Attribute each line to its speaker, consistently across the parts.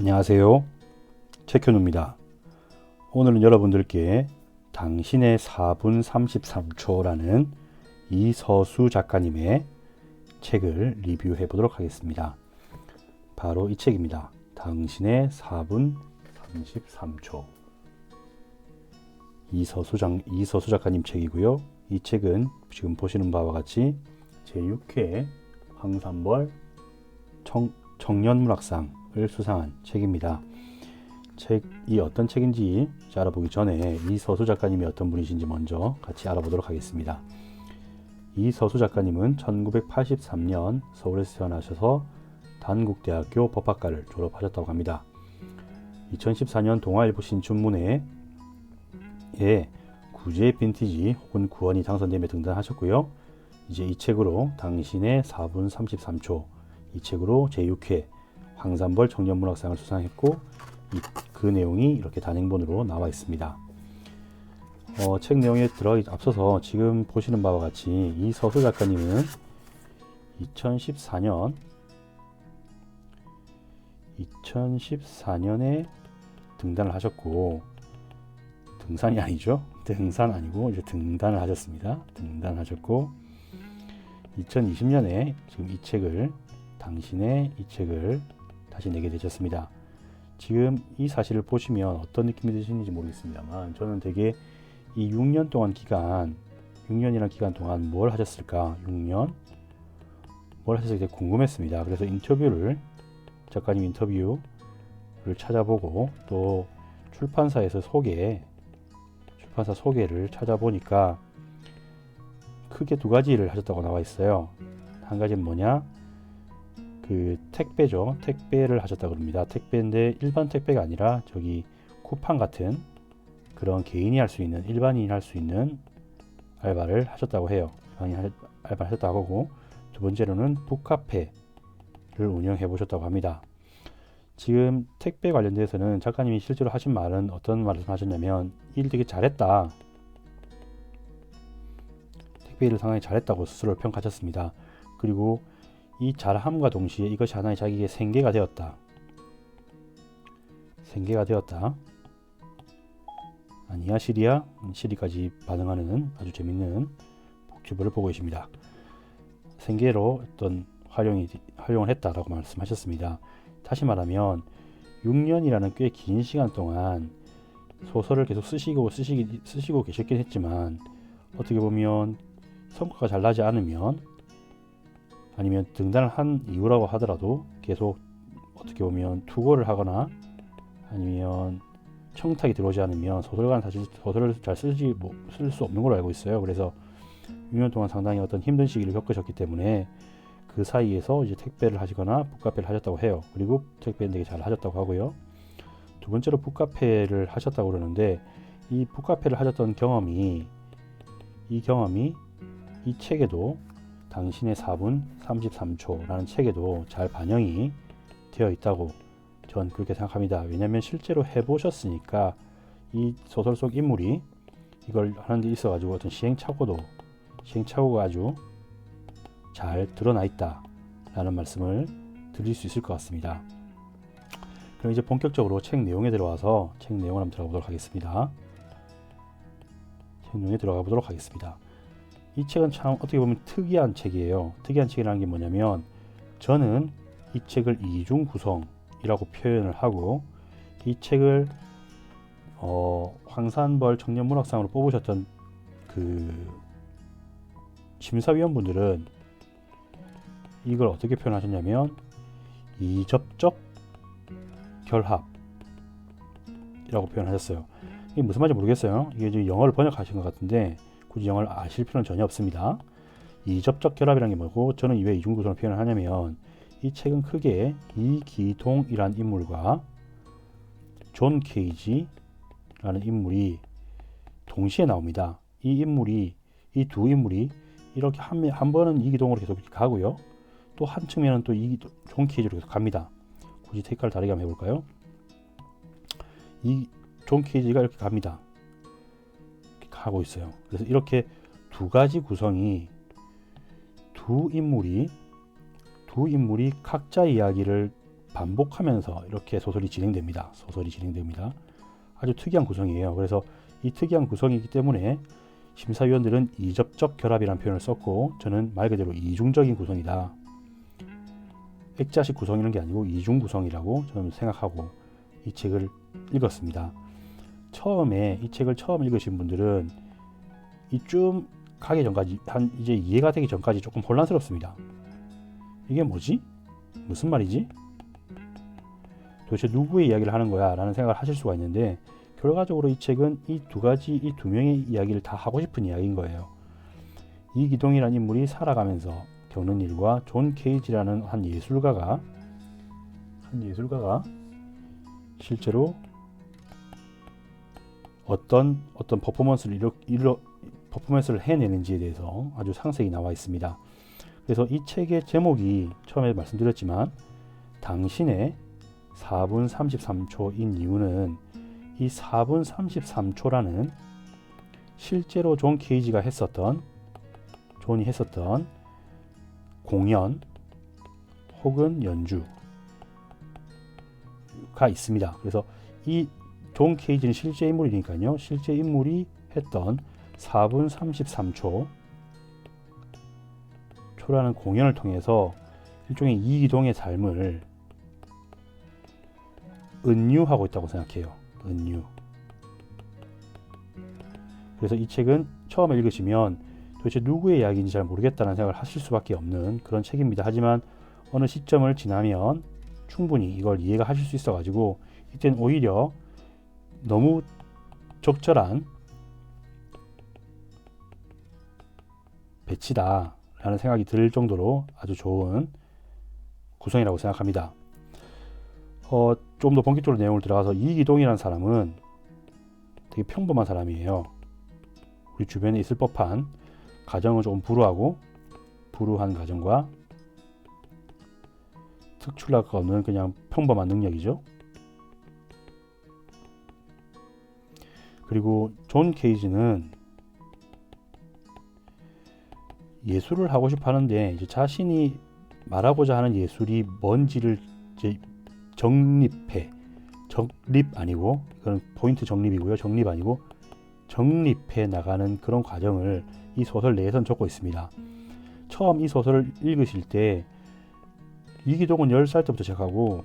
Speaker 1: 안녕하세요. 최현우입니다. 오늘은 여러분들께 당신의 4분 33초라는 이서수 작가님의 책을 리뷰해 보도록 하겠습니다. 바로 이 책입니다. 당신의 4분 33초. 이서수 작가님 책이고요. 이 책은 지금 보시는 바와 같이 제6회 황산벌 청년문학상을 수상한 책입니다. 책이 어떤 책인지 알아보기 전에 이서수 작가님이 어떤 분이신지 먼저 같이 알아보도록 하겠습니다. 이서수 작가님은 1983년 서울에서 태어나셔서 단국대학교 법학과를 졸업하셨다고 합니다. 2014년 동아일보 신춘문예에 구제 빈티지 혹은 구원이 당선되며 등단하셨고요. 이제 이 책으로 당신의 4분 33초, 이 책으로 제6회 황산벌 청년문학상을 수상했고, 그 내용이 이렇게 단행본으로 나와 있습니다. 책 내용에 앞서서 지금 보시는 바와 같이 이서수 작가님은 2014년에 등단을 하셨고, 등산이 아니죠. 등산 아니고 이제 등단을 하셨습니다. 등단하셨고 2020년에 지금 당신의 이 책을 다시 내게 되셨습니다. 지금 이 사실을 보시면 어떤 느낌이 드시는지 모르겠습니다만, 저는 되게 이 6년 동안 6년이라는 기간 동안 뭘 하셨을까, 6년 뭘 하셨을까 궁금했습니다. 그래서 작가님 인터뷰를 찾아보고, 또 출판사에서 출판사 소개를 찾아보니까 크게 두 가지를 하셨다고 나와 있어요. 한 가지는 뭐냐, 택배죠. 택배를 하셨다고 합니다. 택배인데 일반 택배가 아니라 쿠팡 같은 그런 일반인이 할 수 있는 알바를 하셨다고 해요. 알바를 하셨다고 하고, 두 번째로는 북카페를 운영해 보셨다고 합니다. 지금 택배 관련돼서는 작가님이 실제로 하신 말은 어떤 말을 하셨냐면, 일 되게 잘했다, 택배 일을 상당히 잘했다고 스스로를 평가하셨습니다. 그리고 이 잘함과 동시에 이것이 하나의 자기의 생계가 되었다. 아니야 시리야? 시리까지 반응하는 아주 재밌는 복주부를 보고 계십니다. 생계로 어떤 활용을 했다라고 말씀하셨습니다. 다시 말하면 6년이라는 꽤 긴 시간 동안 소설을 계속 쓰시고 계셨긴 했지만, 어떻게 보면 성과가 잘 나지 않으면, 아니면 등단을 한 이유라고 하더라도 계속 어떻게 보면 투고를 하거나 아니면 청탁이 들어오지 않으면 소설가는 사실 소설을 잘 쓸 수 없는 걸로 알고 있어요. 그래서 6년 동안 상당히 어떤 힘든 시기를 겪으셨기 때문에 그 사이에서 이제 택배를 하시거나 북카페를 하셨다고 해요. 그리고 택배는 되게 잘 하셨다고 하고요. 두 번째로 북카페를 하셨다고 그러는데, 이 북카페를 하셨던 경험이 이 책에도, 당신의 4분 33초라는 책에도 잘 반영이 되어 있다고 전 그렇게 생각합니다. 왜냐하면 실제로 해보셨으니까 이 소설 속 인물이 이걸 하는 데 있어가지고 어떤 시행착오가 아주 잘 드러나 있다라는 말씀을 드릴 수 있을 것 같습니다. 그럼 이제 본격적으로 책 내용에 들어가서 책 내용을 한번 들어가 보도록 하겠습니다. 이 책은 참 어떻게 보면 특이한 책이에요. 특이한 책이라는 게 뭐냐면, 저는 이 책을 이중 구성이라고 표현을 하고, 이 책을 황산벌 청년문학상으로 뽑으셨던 심사위원분들은 이걸 어떻게 표현하셨냐면, 이접적 결합이라고 표현하셨어요. 이게 무슨 말인지 모르겠어요. 이게 지금 영어를 번역하신 것 같은데 굳이 영어를 아실 필요는 전혀 없습니다. 이접적 결합이라는 게 뭐고, 저는 왜 이중구성을 표현을 하냐면, 이 책은 크게 이기동이라는 인물과 존 케이지라는 인물이 동시에 나옵니다. 이 두 인물이 이렇게 한 번은 이기동으로 계속 가고요, 또 한 측면은 또 존 케이지로 계속 갑니다. 굳이 색깔을 다르게 한번 해볼까요? 이 존 케이지가 이렇게 갑니다. 하고 있어요. 그래서 이렇게 두 가지 구성이, 두 인물이 각자 이야기를 반복하면서 이렇게 소설이 진행됩니다. 아주 특이한 구성이에요. 그래서 이 특이한 구성이기 때문에 심사위원들은 이접적 결합이라는 표현을 썼고, 저는 말 그대로 이중적인 구성이다, 액자식 구성이라는 게 아니고 이중 구성이라고 저는 생각하고 이 책을 읽었습니다. 처음에 이 책을 처음 읽으신 분들은 이쯤 가기 전까지, 이제 이해가 되기 전까지 조금 혼란스럽습니다. 이게 뭐지? 무슨 말이지? 도대체 누구의 이야기를 하는 거야? 라는 생각을 하실 수가 있는데, 결과적으로 이 책은 이 두 명의 이야기를 다 하고 싶은 이야기인 거예요. 이기동이라는 인물이 살아가면서 겪는 일과 존 케이지라는 한 예술가가 실제로 어떤 퍼포먼스를 해내는지에 대해서 아주 상세히 나와 있습니다. 그래서 이 책의 제목이 처음에 말씀드렸지만 당신의 4분 33초인 이유는, 이 4분 33초라는 실제로 존 케이지가 존이 했었던 공연 혹은 연주가 있습니다. 그래서 이 존 케이지는 실제 인물이니까요. 실제 인물이 했던 4분 33초라는 공연을 통해서 일종의 이기동의 삶을 은유하고 있다고 생각해요. 은유. 그래서 이 책은 처음에 읽으시면 도대체 누구의 이야기인지 잘 모르겠다는 생각을 하실 수밖에 없는 그런 책입니다. 하지만 어느 시점을 지나면 충분히 이걸 이해가 하실 수 있어 가지고, 이때는 오히려 너무 적절한 배치다 라는 생각이 들 정도로 아주 좋은 구성이라고 생각합니다. 좀 더 본격적으로 내용을 들어가서, 이기동이라는 사람은 되게 평범한 사람이에요. 우리 주변에 있을 법한, 가정은 조금 불우한 가정과 특출날 것 없는 그냥 평범한 능력이죠. 그리고 존 케이지는 예술을 하고 싶어 하는데, 이제 자신이 말하고자 하는 예술이 뭔지를 이제 정립 아니고, 이건 포인트 정립이고요. 정립 아니고 정립해 나가는 그런 과정을 이 소설 내에선 적고 있습니다. 처음 이 소설을 읽으실 때 이기동은 10살 때부터 시작하고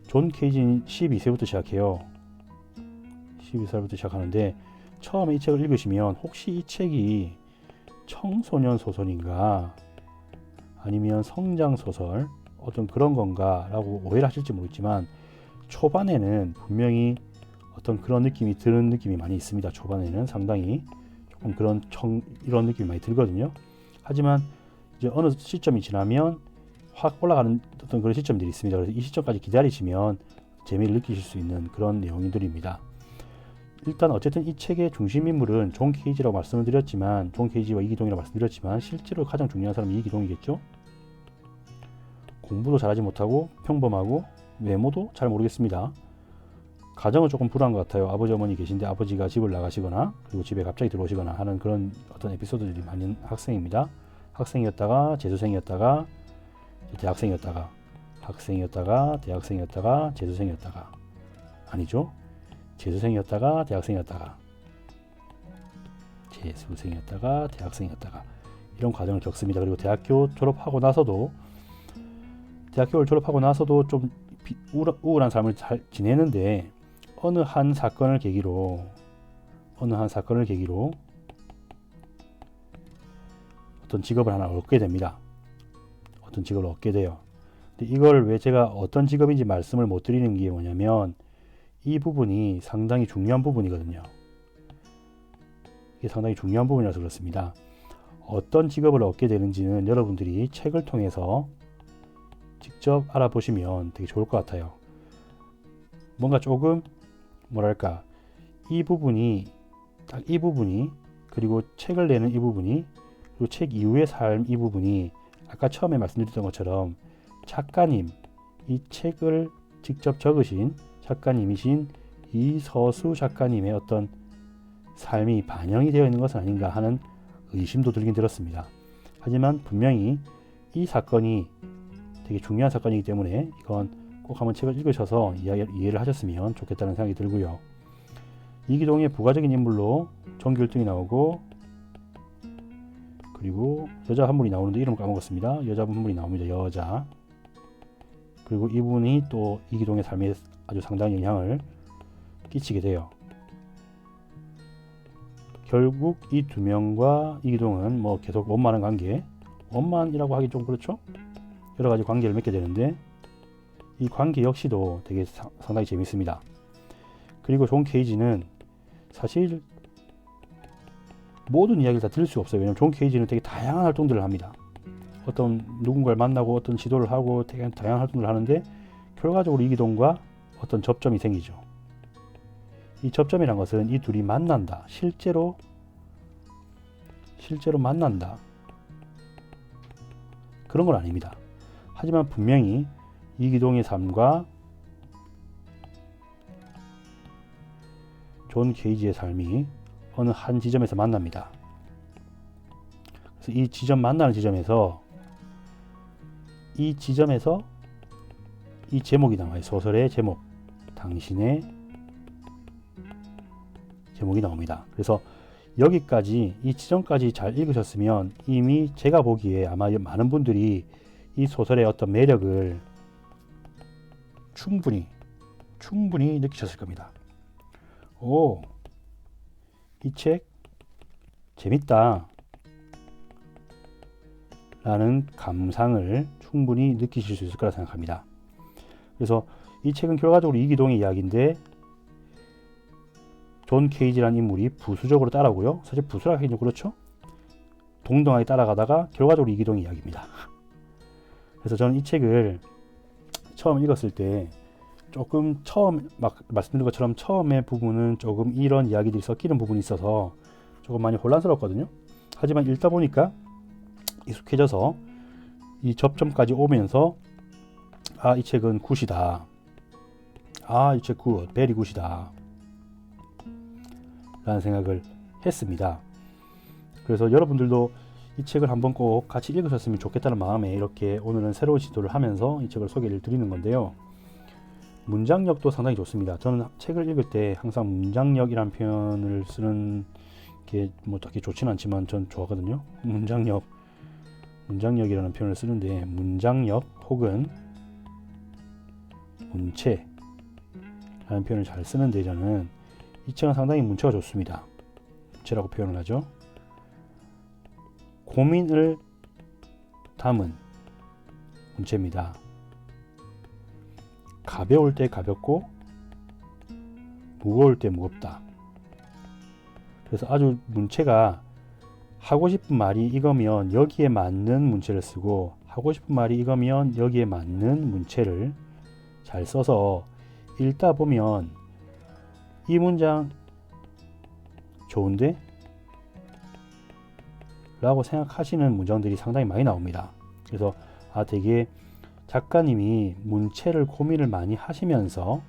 Speaker 1: 존 케이지는 12세부터 시작해요. 12살부터 시작하는데, 처음에 이 책을 읽으시면 혹시 이 책이 청소년 소설인가 아니면 성장 소설 어떤 그런 건가 라고 오해를 하실지 모르겠지만, 초반에는 분명히 어떤 그런 느낌이 드는 느낌이 많이 있습니다. 초반에는 상당히 조금 이런 느낌이 많이 들거든요. 하지만 이제 어느 시점이 지나면 확 올라가는 어떤 그런 시점들이 있습니다. 그래서 이 시점까지 기다리시면 재미를 느끼실 수 있는 그런 내용들입니다. 일단 어쨌든 이 책의 중심 인물은 존 케이지라고 말씀을 드렸지만, 존 케이지와 이기동이라고 말씀드렸지만, 실제로 가장 중요한 사람은 이기동이겠죠. 공부도 잘하지 못하고 평범하고 외모도 잘 모르겠습니다. 가정은 조금 불안한 것 같아요. 아버지 어머니 계신데 아버지가 집을 나가시거나 그리고 집에 갑자기 들어오시거나 하는 그런 어떤 에피소드들이 많은 학생입니다. 학생이었다가 재수생이었다가 대학생이었다가 학생이었다가 대학생이었다가 재수생이었다가, 아니죠, 재수생이었다가 대학생이었다가 재수생이었다가 대학생이었다가 이런 과정을 겪습니다. 그리고 대학교를 졸업하고 나서도 좀 우울한 삶을 잘 지내는데, 어느 한 사건을 계기로 어떤 직업을 하나 얻게 됩니다. 어떤 직업을 얻게 돼요. 근데 이걸 왜 제가 어떤 직업인지 말씀을 못 드리는 게 뭐냐면, 이 부분이 상당히 중요한 부분이거든요. 이게 상당히 중요한 부분이라서 그렇습니다. 어떤 직업을 얻게 되는지는 여러분들이 책을 통해서 직접 알아보시면 되게 좋을 것 같아요. 뭔가 조금 이 부분이 그리고 책을 내는 이 부분이, 그리고 책 이후의 삶 이 부분이, 아까 처음에 말씀드렸던 것처럼 작가님, 이 책을 직접 적으신 작가님이신 이서수 작가님의 어떤 삶이 반영이 되어 있는 것은 아닌가 하는 의심도 들긴 들었습니다. 하지만 분명히 이 사건이 되게 중요한 사건이기 때문에 이건 꼭 한번 책을 읽으셔서 이해를 하셨으면 좋겠다는 생각이 들고요. 이기동의 부가적인 인물로 정규일등이 나오고, 그리고 여자 한 분이 나오는데 이름을 까먹었습니다. 여자 한 분이 나옵니다. 여자. 그리고 이분이 또 이기동의 삶에 아주 상당한 영향을 끼치게 돼요. 결국 이 두 명과 이기동은 뭐 계속 원만한 관계, 원만이라고 하기 좀 그렇죠? 여러 가지 관계를 맺게 되는데, 이 관계 역시도 되게 상당히 재밌습니다. 그리고 존 케이지는 사실 모든 이야기를 다 들을 수 없어요. 왜냐하면 존 케이지는 되게 다양한 활동들을 합니다. 어떤 누군가를 만나고 어떤 지도를 하고 되게 다양한 활동을 하는데, 결과적으로 이기동과 어떤 접점이 생기죠. 이 접점이란 것은 이 둘이 만난다, 실제로 만난다, 그런 건 아닙니다. 하지만 분명히 이기동의 삶과 존 케이지의 삶이 어느 한 지점에서 만납니다. 그래서 이 지점 만나는 지점에서 이 제목이 나와요. 소설의 제목, 당신의 제목이 나옵니다. 그래서 여기까지, 이 지점까지 잘 읽으셨으면 이미 제가 보기에 아마 많은 분들이 이 소설의 어떤 매력을 충분히 느끼셨을 겁니다. 오, 이 책 재밌다 라는 감상을 충분히 느끼실 수 있을 거라 생각합니다. 그래서 이 책은 결과적으로 이기동의 이야기인데, 존 케이지라는 인물이 부수적으로 따라오고요. 사실 부수라고 하긴 좀 그렇죠. 동등하게 따라가다가 결과적으로 이기동의 이야기입니다. 그래서 저는 이 책을 처음 읽었을 때 조금 처음 막 말씀드린 것처럼 처음의 부분은 조금 이런 이야기들이 섞이는 부분이 있어서 조금 많이 혼란스럽거든요. 하지만 읽다 보니까 익숙해져서 이 접점까지 오면서 아, 이 책은 굿이다. 아, 이 책 굿, 베리 굿이다 라는 생각을 했습니다. 그래서 여러분들도 이 책을 한번 꼭 같이 읽으셨으면 좋겠다는 마음에 이렇게 오늘은 새로운 시도를 하면서 이 책을 소개를 드리는 건데요. 문장력도 상당히 좋습니다. 저는 책을 읽을 때 항상 문장력이라는 표현을 쓰는 게 뭐 딱히 좋지는 않지만 전 좋아하거든요. 문장력이라는 표현을 쓰는데, 문장력 혹은 문체라는 표현을 잘 쓰는데, 저는 이 책은 상당히 문체가 좋습니다. 문체라고 표현을 하죠. 고민을 담은 문체입니다. 가벼울 때 가볍고 무거울 때 무겁다. 그래서 아주 문체가 하고 싶은 말이 이거면 여기에 맞는 문체를 쓰고, 하고 싶은 말이 이거면 여기에 맞는 문체를 잘 써서 읽다 보면 이 문장 좋은데? 라고 생각하시는 문장들이 상당히 많이 나옵니다. 그래서 되게 작가님이 문체를 고민을 많이 하시면서,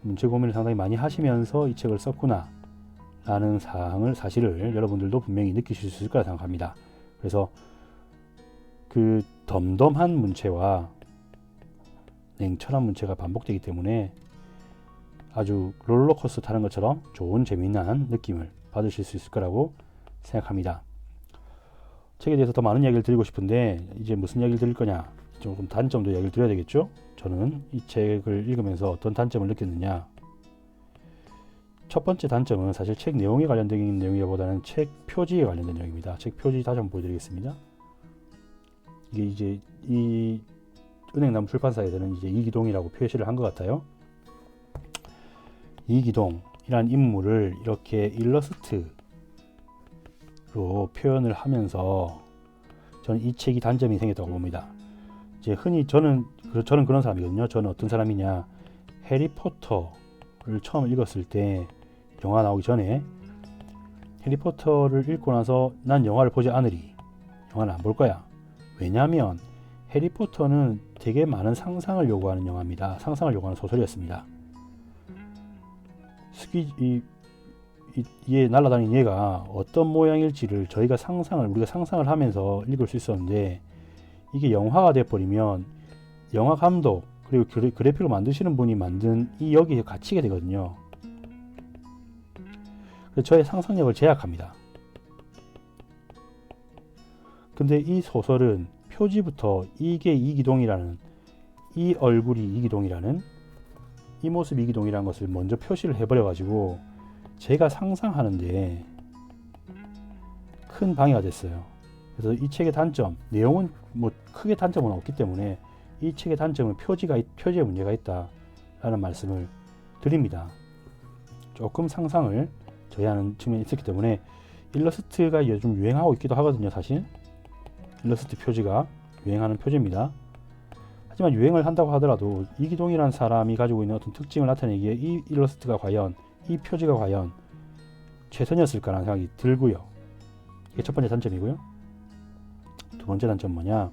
Speaker 1: 문체 고민을 상당히 많이 하시면서 이 책을 썼구나 라는 사실을 여러분들도 분명히 느끼실 수 있을 거라 생각합니다. 그래서 그 덤덤한 문체와 냉철한 문체가 반복되기 때문에 아주 롤러코스터 타는 것처럼 좋은 재미난 느낌을 받으실 수 있을 거라고 생각합니다. 책에 대해서 더 많은 이야기를 드리고 싶은데, 이제 무슨 이야기를 드릴 거냐, 조금 단점도 이야기를 드려야 되겠죠. 저는 이 책을 읽으면서 어떤 단점을 느꼈느냐, 첫 번째 단점은 사실 책 내용에 관련된 내용이보다는 책 표지에 관련된 내용입니다. 책 표지 다시 한번 보여드리겠습니다. 이게 이제 이 은행나무 출판사에서는 이제 이기동이라고 표시를 한 것 같아요. 이기동이라는 인물을 이렇게 일러스트로 표현을 하면서 저는 이 책이 단점이 생겼다고 봅니다. 이제 흔히 저는 그런 사람이거든요. 저는 어떤 사람이냐, 해리포터를 처음 읽었을 때, 영화 나오기 전에 해리포터를 읽고 나서 난 영화를 보지 않으리, 영화는 안 볼 거야. 왜냐하면 해리포터는 되게 많은 상상을 요구하는 영화입니다. 상상을 요구하는 소설이었습니다. 얘 날아다니는 얘가 어떤 모양일지를 우리가 상상을 하면서 읽을 수 있었는데, 이게 영화가 돼버리면 영화 감독 그리고 그래픽을 만드시는 분이 만든 이 여기에 갇히게 되거든요. 그래서 저의 상상력을 제약합니다. 근데 이 소설은 표지부터 이게 이기동이라는, 이 얼굴이 이기동이라는, 이 모습이 이기동이라는 것을 먼저 표시를 해버려 가지고 제가 상상하는데 큰 방해가 됐어요. 그래서 이 책의 단점, 내용은 뭐 크게 단점은 없기 때문에 이 책의 단점은 표지에 문제가 있다라는 말씀을 드립니다. 조금 상상을 저해하는 측면이 있었기 때문에, 일러스트가 요즘 유행하고 있기도 하거든요. 사실 일러스트 표지가 유행하는 표지입니다. 하지만 유행을 한다고 하더라도 이기동이라는 사람이 가지고 있는 어떤 특징을 나타내기에 이 일러스트가 과연, 이 표지가 과연 최선이었을까라는 생각이 들고요. 이게 첫 번째 단점이고요. 두 번째 단점 뭐냐,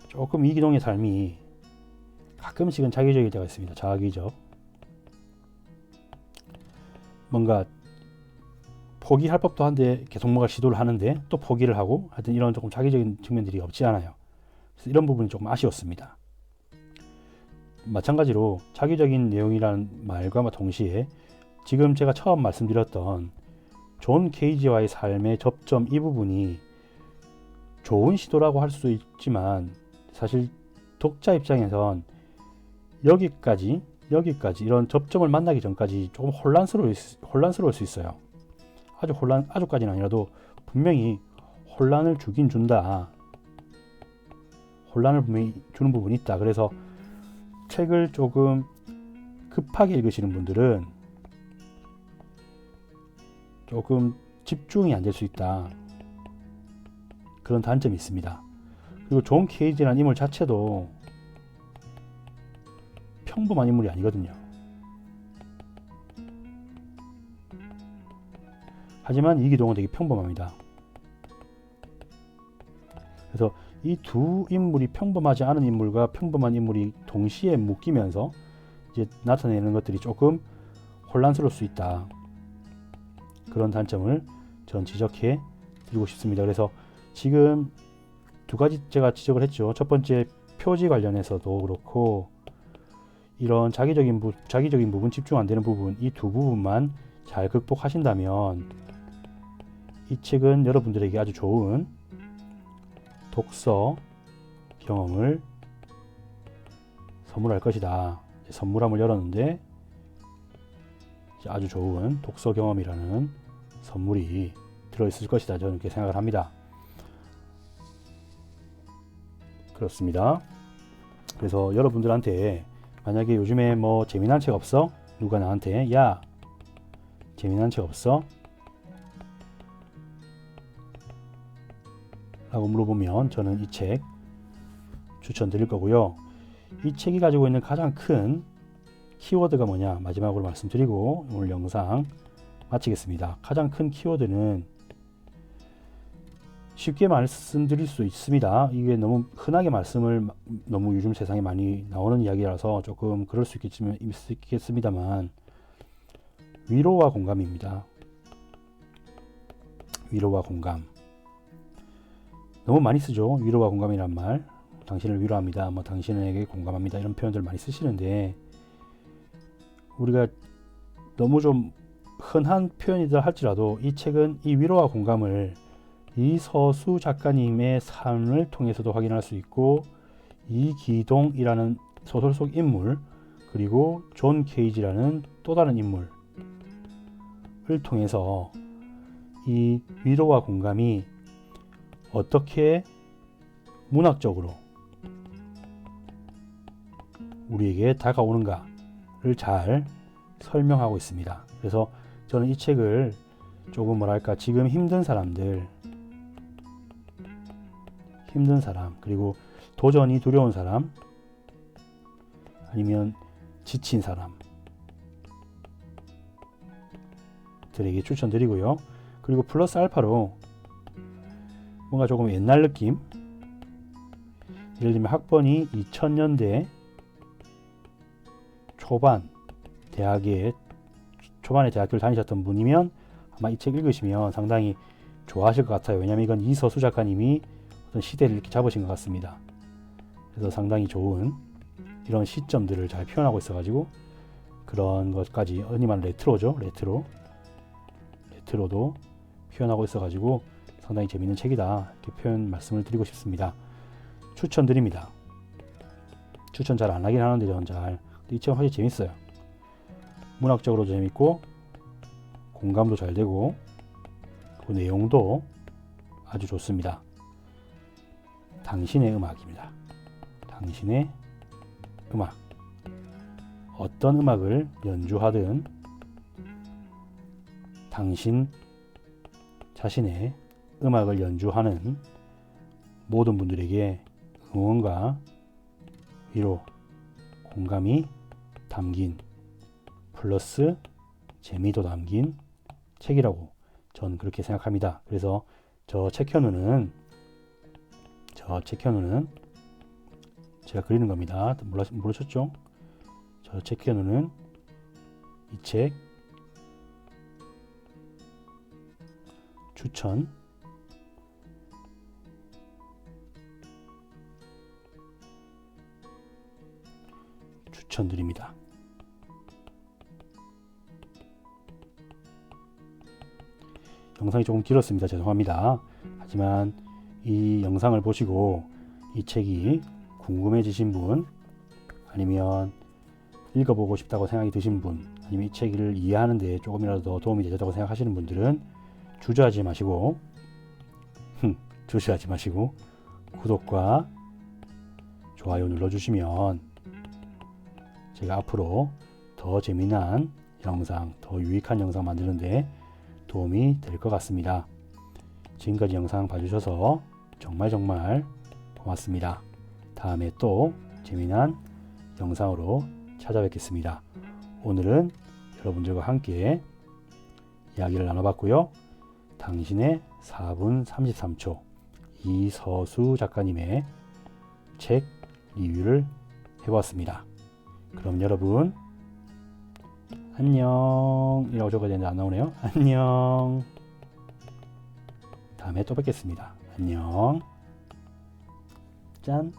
Speaker 1: 조금 이기동의 삶이 가끔씩은 자기적일 때가 있습니다. 자기적. 뭔가 포기할 법도 한데 계속 뭔가 시도를 하는데 또 포기를 하고, 하여튼 이런 조금 자기적인 측면들이 없지 않아요. 그래서 이런 부분이 조금 아쉬웠습니다. 마찬가지로 자기적인 내용이라는 말과 동시에 지금 제가 처음 말씀드렸던 존 케이지와의 삶의 접점, 이 부분이 좋은 시도라고 할 수 있지만 사실 독자 입장에선 여기까지 이런 접점을 만나기 전까지 조금 혼란스러울 수 있어요. 아주까지는 아니라도 분명히 혼란을 주긴 준다. 혼란을 분명히 주는 부분이 있다. 그래서 책을 조금 급하게 읽으시는 분들은 조금 집중이 안 될 수 있다. 그런 단점이 있습니다. 그리고 존 케이지라는 인물 자체도 평범한 인물이 아니거든요. 하지만 이기동은 되게 평범합니다. 그래서 이 두 인물이, 평범하지 않은 인물과 평범한 인물이 동시에 묶이면서 이제 나타내는 것들이 조금 혼란스러울 수 있다. 그런 단점을 전 지적해 드리고 싶습니다. 그래서 지금 두 가지 제가 지적을 했죠. 첫 번째, 표지 관련해서도 그렇고 이런 자기적인 부분, 집중 안 되는 부분, 이 두 부분만 잘 극복하신다면 이 책은 여러분들에게 아주 좋은 독서 경험을 선물할 것이다. 선물함을 열었는데 아주 좋은 독서 경험이라는 선물이 들어있을 것이다. 저는 그렇게 생각을 합니다. 그렇습니다. 그래서 여러분들한테 만약에 요즘에 뭐 재미난 책 없어? 누가 나한테 야, 재미난 책 없어? 라고 물어보면 저는 이 책 추천드릴 거고요. 이 책이 가지고 있는 가장 큰 키워드가 뭐냐, 마지막으로 말씀드리고 오늘 영상 마치겠습니다. 가장 큰 키워드는 쉽게 말씀드릴 수 있습니다. 이게 너무 흔하게 너무 요즘 세상에 많이 나오는 이야기라서 조금 그럴 수 있겠습니다만, 위로와 공감입니다. 위로와 공감. 너무 많이 쓰죠. 위로와 공감이란 말. 당신을 위로합니다. 뭐 당신에게 공감합니다. 이런 표현들 많이 쓰시는데, 우리가 너무 좀 흔한 표현이라 할지라도 이 책은 이 위로와 공감을 이서수 작가님의 삶을 통해서도 확인할 수 있고, 이기동이라는 소설 속 인물, 그리고 존 케이지라는 또 다른 인물을 통해서 이 위로와 공감이 어떻게 문학적으로 우리에게 다가오는가를 잘 설명하고 있습니다. 그래서 저는 이 책을 조금 지금 힘든 사람, 그리고 도전이 두려운 사람, 아니면 지친 사람들에게 추천드리고요. 그리고 플러스 알파로 뭔가 조금 옛날 느낌, 예를 들면 학번이 2000년대 초반에 대학교를 다니셨던 분이면 아마 이 책 읽으시면 상당히 좋아하실 것 같아요. 왜냐하면 이건 이서수 작가님이 어떤 시대를 이렇게 잡으신 것 같습니다. 그래서 상당히 좋은 이런 시점들을 잘 표현하고 있어가지고 그런 것까지 흔히말 레트로죠. 레트로도 표현하고 있어가지고 상당히 재밌는 책이다 이렇게 표현 말씀을 드리고 싶습니다. 추천드립니다. 추천 잘 안 하긴 하는데 저는 이 책은 확실히 재밌어요. 문학적으로도 재밌고 공감도 잘 되고 그 내용도 아주 좋습니다. 당신의 음악입니다. 당신의 음악. 어떤 음악을 연주하든 당신 자신의 음악을 연주하는 모든 분들에게 응원과 위로, 공감이 담긴 플러스 재미도 담긴 책이라고 전 그렇게 생각합니다. 그래서 저 책현우는 제가 그리는 겁니다. 모르셨죠? 저 책현우는 이 책 추천드립니다. 영상이 조금 길었습니다. 죄송합니다. 하지만 이 영상을 보시고 이 책이 궁금해지신 분, 아니면 읽어보고 싶다고 생각이 드신 분, 아니면 이 책을 이해하는 데 조금이라도 더 도움이 되셨다고 생각하시는 분들은 주저하지 마시고 구독과 좋아요 눌러주시면 제가 앞으로 더 재미난 영상, 더 유익한 영상 만드는데 도움이 될 것 같습니다. 지금까지 영상 봐주셔서 정말 고맙습니다. 다음에 또 재미난 영상으로 찾아뵙겠습니다. 오늘은 여러분들과 함께 이야기를 나눠봤고요. 당신의 4분 33초 이서수 작가님의 책 리뷰를 해보았습니다. 그럼 여러분 안녕 이라고 적어야 되는데 안 나오네요. 안녕. 다음에 또 뵙겠습니다. 안녕. 짠.